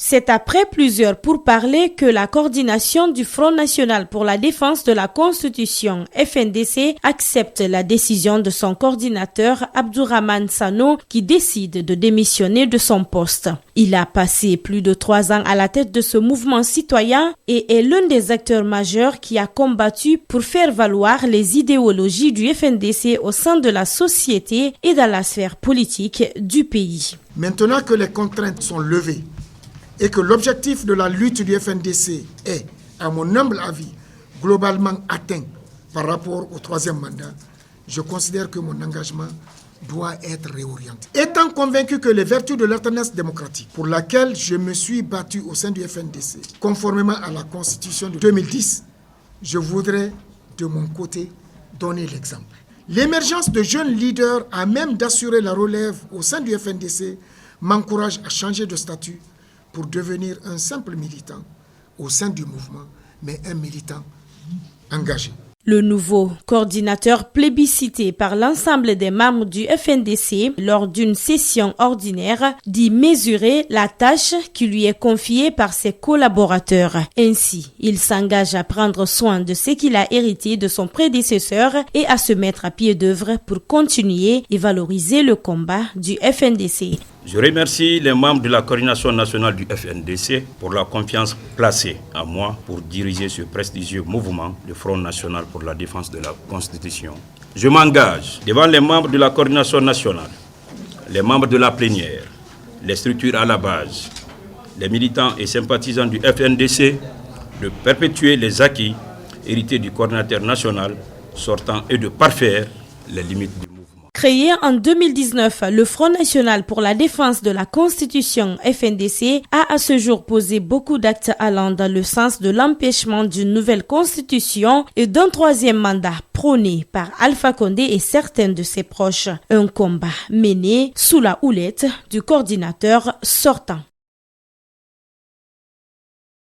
C'est après plusieurs pourparlers que la coordination du Front National pour la défense de la Constitution, FNDC, accepte la décision de son coordinateur Abdourahmane Sano qui décide de démissionner de son poste. Il a passé plus de 3 ans à la tête de ce mouvement citoyen et est l'un des acteurs majeurs qui a combattu pour faire valoir les idéologies du FNDC au sein de la société et dans la sphère politique du pays. Maintenant que les contraintes sont levées, et que l'objectif de la lutte du FNDC est, à mon humble avis, globalement atteint par rapport au 3e mandat, je considère que mon engagement doit être réorienté. Étant convaincu que les vertus de l'alternance démocratique, pour laquelle je me suis battu au sein du FNDC, conformément à la Constitution de 2010, je voudrais, de mon côté, donner l'exemple. L'émergence de jeunes leaders à même d'assurer la relève au sein du FNDC m'encourage à changer de statut pour devenir un simple militant au sein du mouvement, mais un militant engagé. Le nouveau coordinateur plébiscité par l'ensemble des membres du FNDC lors d'une session ordinaire dit mesurer la tâche qui lui est confiée par ses collaborateurs. Ainsi, il s'engage à prendre soin de ce qu'il a hérité de son prédécesseur et à se mettre à pied d'œuvre pour continuer et valoriser le combat du FNDC. Je remercie les membres de la coordination nationale du FNDC pour la confiance placée en moi pour diriger ce prestigieux mouvement, le Front National pour la défense de la Constitution. Je m'engage devant les membres de la coordination nationale, les membres de la plénière, les structures à la base, les militants et sympathisants du FNDC de perpétuer les acquis hérités du coordinateur national sortant et de parfaire les limites du mouvement. Créé en 2019, le Front National pour la défense de la Constitution, FNDC, a à ce jour posé beaucoup d'actes allant dans le sens de l'empêchement d'une nouvelle constitution et d'un 3e mandat prôné par Alpha Condé et certains de ses proches. Un combat mené sous la houlette du coordinateur sortant.